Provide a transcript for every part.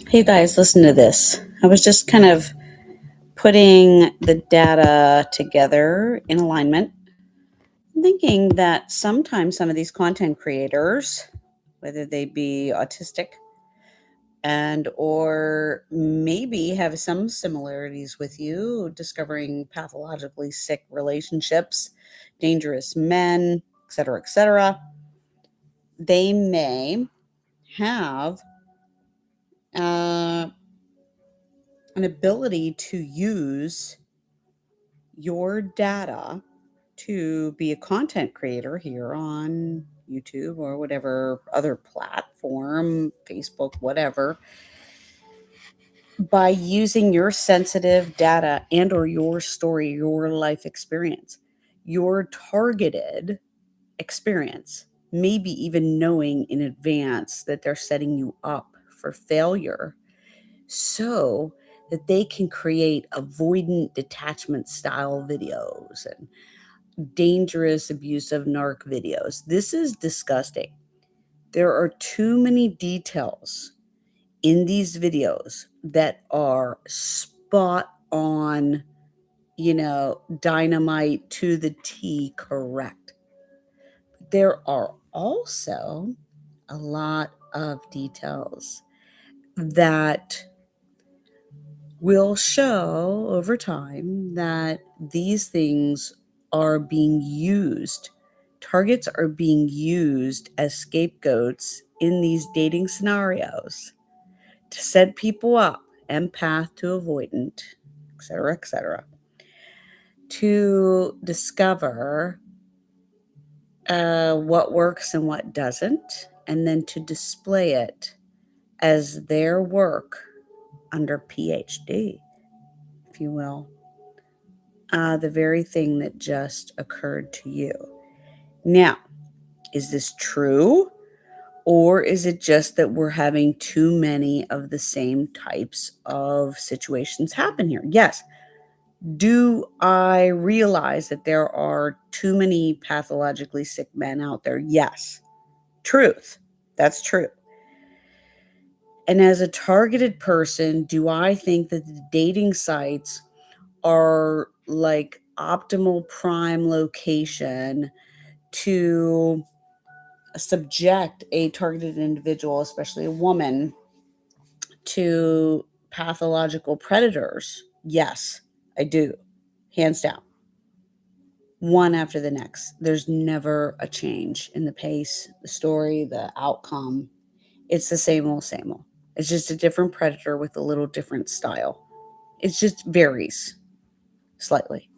Hey guys, listen to this. I was just kind of putting the data together in alignment, thinking that sometimes some of these content creators, whether they be autistic and or maybe have some similarities with you, discovering pathologically sick relationships, dangerous men, etc., they may have uh, an ability to use your data to be a content creator here on YouTube or whatever other platform, Facebook, whatever, by using your sensitive data and or your story, your life experience, your targeted experience, maybe even knowing in advance that they're setting you up for failure so that they can create avoidant detachment style videos and dangerous, abusive narc videos. This is disgusting. There are too many details in these videos that are spot on, dynamite to the T correct. There are also a lot of details that will show over time that these things are being used. Targets are being used as scapegoats in these dating scenarios to set people up, empath to avoidant, etc., to discover what works and what doesn't, and then to display it as their work under PhD, if you will. The very thing that just occurred to you. Now, is this true? Or is it just that we're having too many of the same types of situations happen here? Yes. Do I realize that there are too many pathologically sick men out there? Yes. Truth. That's true. And as a targeted person, do I think that the dating sites are like optimal prime location to subject a targeted individual, especially a woman, to pathological predators? Yes, I do. Hands down. One after the next. There's never a change in the pace, the story, the outcome. It's the same old, same old. It's just a different predator with a little different style. It just varies slightly,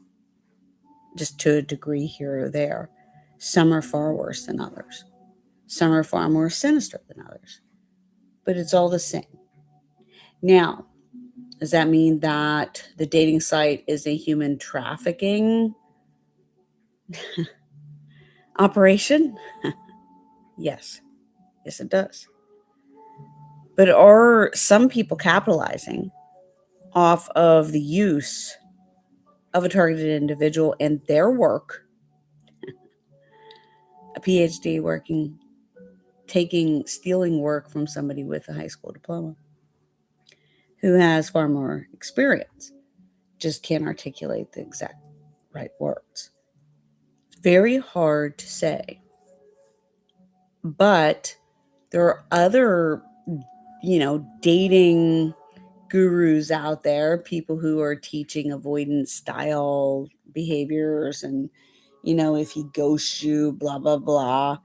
just to a degree here or there. Some are far worse than others. Some are far more sinister than others. But it's all the same. Now, does that mean that the dating site is a human trafficking operation? Yes. Yes, it does. But are some people capitalizing off of the use of a targeted individual and their work, a PhD working, stealing work from somebody with a high school diploma who has far more experience, just can't articulate the exact right words? It's very hard to say. But there are other, dating gurus out there, people who are teaching avoidance style behaviors and, if he ghosts you, blah, blah, blah.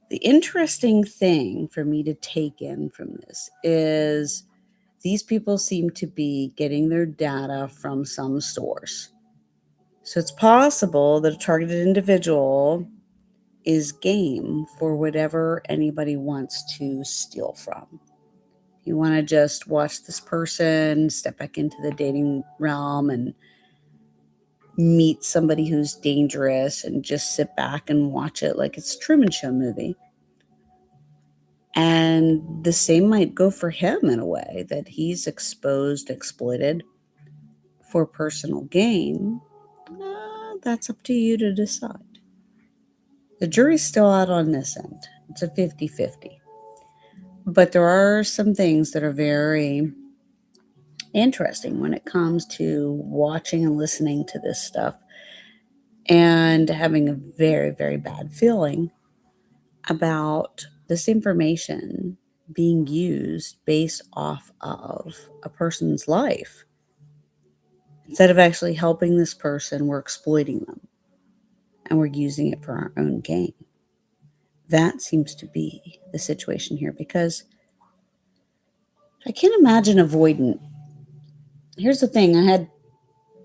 The interesting thing for me to take in from this is these people seem to be getting their data from some source. So it's possible that a targeted individual is game for whatever anybody wants to steal from. You want to just watch this person step back into the dating realm and meet somebody who's dangerous and just sit back and watch it like it's a Truman Show movie. And the same might go for him in a way, that he's exposed, exploited for personal gain. That's up to you to decide. The jury's still out on this end. It's a 50-50. But there are some things that are very interesting when it comes to watching and listening to this stuff and having a very, very bad feeling about this information being used based off of a person's life. Instead of actually helping this person, we're exploiting them and we're using it for our own gain. That seems to be the situation here because I can't imagine avoidant. Here's the thing, I had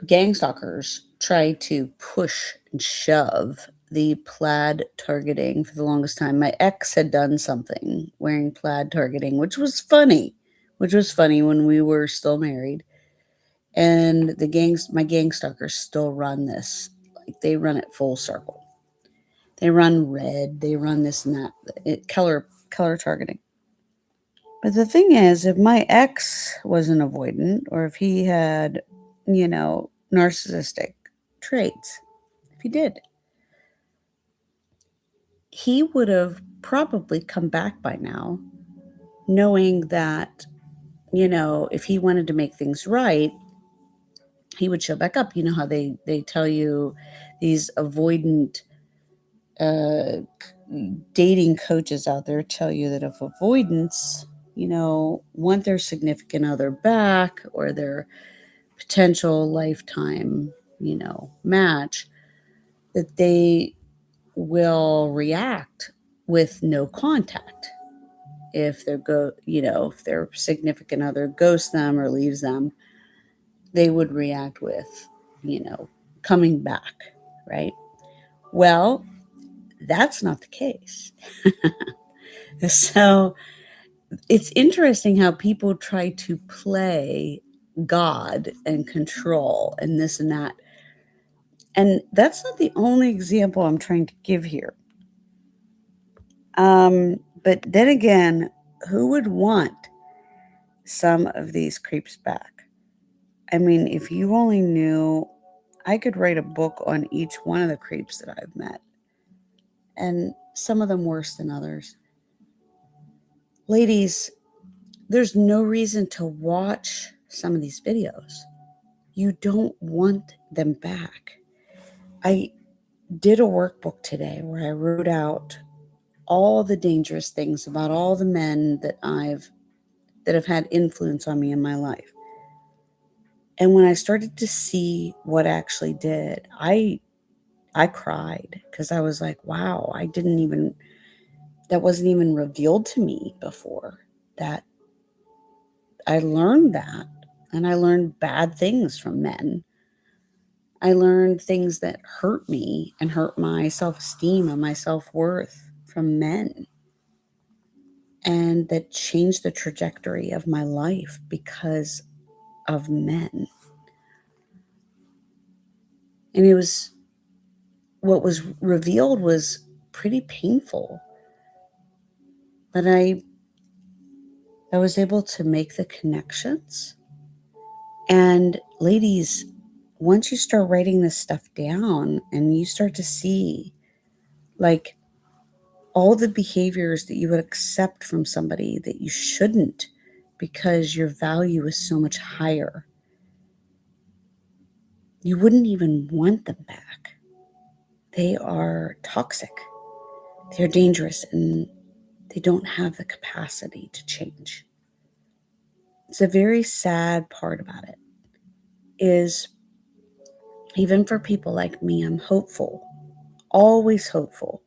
gang stalkers try to push and shove the plaid targeting for the longest time. My ex had done something wearing plaid targeting, which was funny when we were still married. And my gang stalkers still run this. Like they run it full circle. They run red, they run this and that, color targeting. But the thing is, if my ex was an avoidant or if he had, narcissistic traits, if he did, he would have probably come back by now, knowing that, if he wanted to make things right, he would show back up. You know how they tell you these avoidant uh, dating coaches out there tell you that if avoidance, want their significant other back or their potential lifetime, match, that they will react with no contact. If their significant other ghosts them or leaves them, they would react with, coming back, right? Well, that's not the case. So it's interesting how people try to play God and control and this and that. And that's not the only example I'm trying to give here. But then again, who would want some of these creeps back? I mean, if you only knew, I could write a book on each one of the creeps that I've met, and some of them worse than others. Ladies, there's no reason to watch some of these videos. You don't want them back. I did a workbook today where I wrote out all the dangerous things about all the men that have had influence on me in my life. And when I started to see what actually did, I cried because I was like, wow, that wasn't even revealed to me before, that I learned that. And I learned bad things from men. I learned things that hurt me and hurt my self-esteem and my self-worth from men, and that changed the trajectory of my life because of men. And what was revealed was pretty painful. But I was able to make the connections. And ladies, once you start writing this stuff down and you start to see like all the behaviors that you would accept from somebody that you shouldn't because your value is so much higher, you wouldn't even want them back. They are toxic, they're dangerous, and they don't have the capacity to change. It's a very sad part about it is, even for people like me, I'm hopeful, always hopeful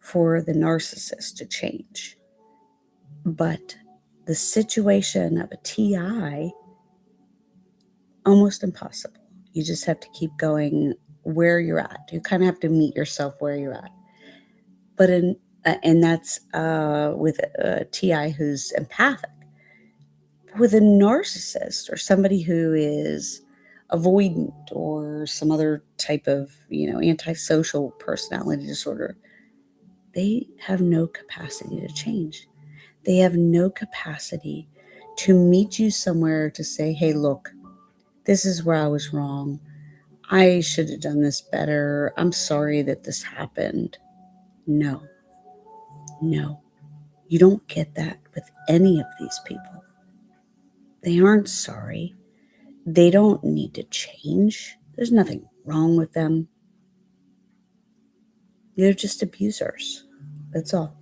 for the narcissist to change. But the situation of a TI, almost impossible. You just have to keep going where you're at. You kind of have to meet yourself where you're at. But and that's with a TI who's empathic. With a narcissist or somebody who is avoidant or some other type of, antisocial personality disorder, they have no capacity to change. They have no capacity to meet you somewhere to say, hey, look, this is where I was wrong. I should have done this better. I'm sorry that this happened. No, no, you don't get that with any of these people. They aren't sorry. They don't need to change. There's nothing wrong with them. They're just abusers. That's all.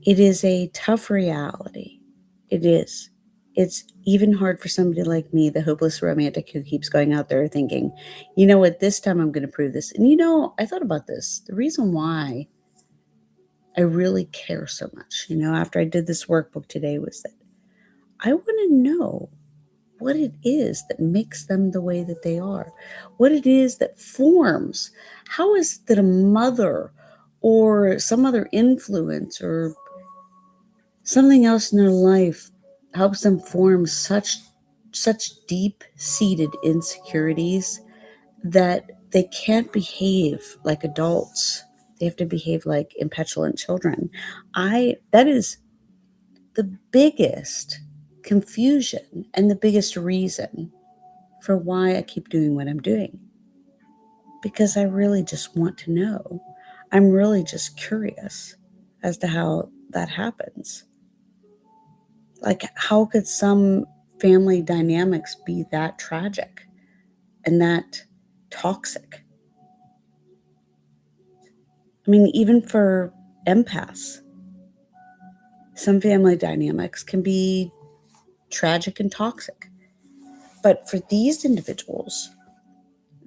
It is a tough reality. It is. It's even hard for somebody like me, the hopeless romantic who keeps going out there thinking, you know what, this time I'm going to prove this. And I thought about this. The reason why I really care so much, after I did this workbook today was that I want to know what it is that makes them the way that they are, what it is that forms. How is that a mother or some other influence or something else in their life helps them form such deep-seated insecurities that they can't behave like adults. They have to behave like impetulant children. That is the biggest confusion and the biggest reason for why I keep doing what I'm doing. Because I really just want to know. I'm really just curious as to how that happens. Like, how could some family dynamics be that tragic and that toxic? I mean, even for empaths, some family dynamics can be tragic and toxic. But for these individuals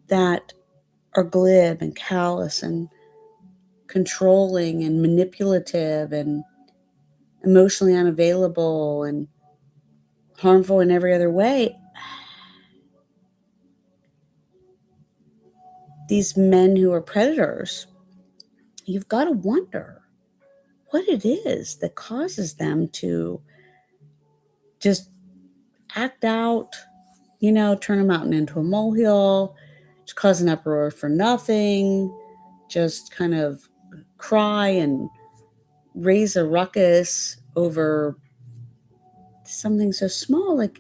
that are glib and callous and controlling and manipulative and emotionally unavailable and harmful in every other way, these men who are predators, you've got to wonder what it is that causes them to just act out, turn a mountain into a molehill, just cause an uproar for nothing, just kind of cry and raise a ruckus over something so small. Like,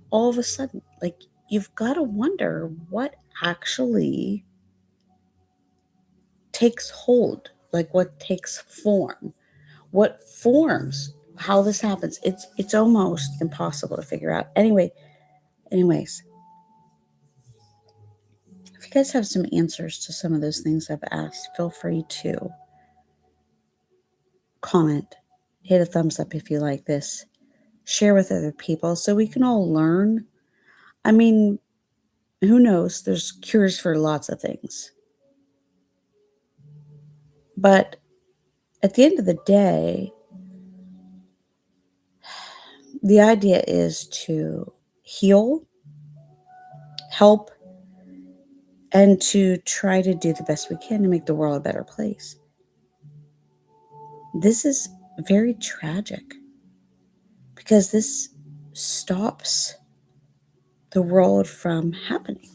all of a sudden, like, you've got to wonder what actually takes hold, like what takes form, what forms, how this happens. It's almost impossible to figure out. Anyways, if you guys have some answers to some of those things I've asked, feel free to comment, hit a thumbs up if you like this, share with other people so we can all learn. I mean, who knows? There's cures for lots of things. But at the end of the day, the idea is to heal, help, and to try to do the best we can to make the world a better place. This is very tragic because this stops the world from happening,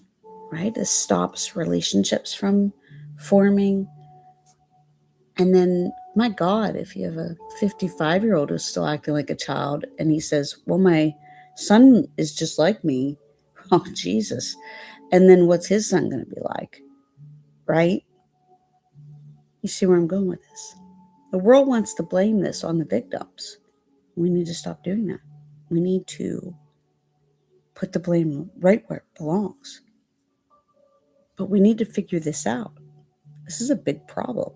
right? This stops relationships from forming. And then, my God, if you have a 55-year-old who's still acting like a child and he says, well, my son is just like me. Oh, Jesus. And then what's his son going to be like? Right? You see where I'm going with this? The world wants to blame this on the victims. We need to stop doing that. We need to put the blame right where it belongs. But we need to figure this out. This is a big problem.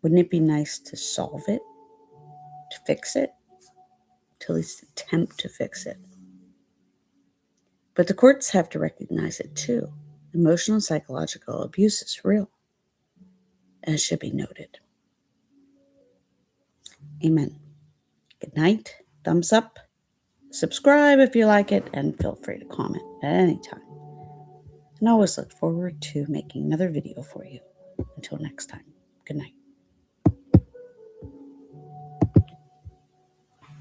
Wouldn't it be nice to solve it, to fix it, to at least attempt to fix it? But the courts have to recognize it too. Emotional and psychological abuse is real, and it should be noted. Amen. Good night. Thumbs up. Subscribe if you like it, and feel free to comment at any time. And I always look forward to making another video for you. Until next time, good night.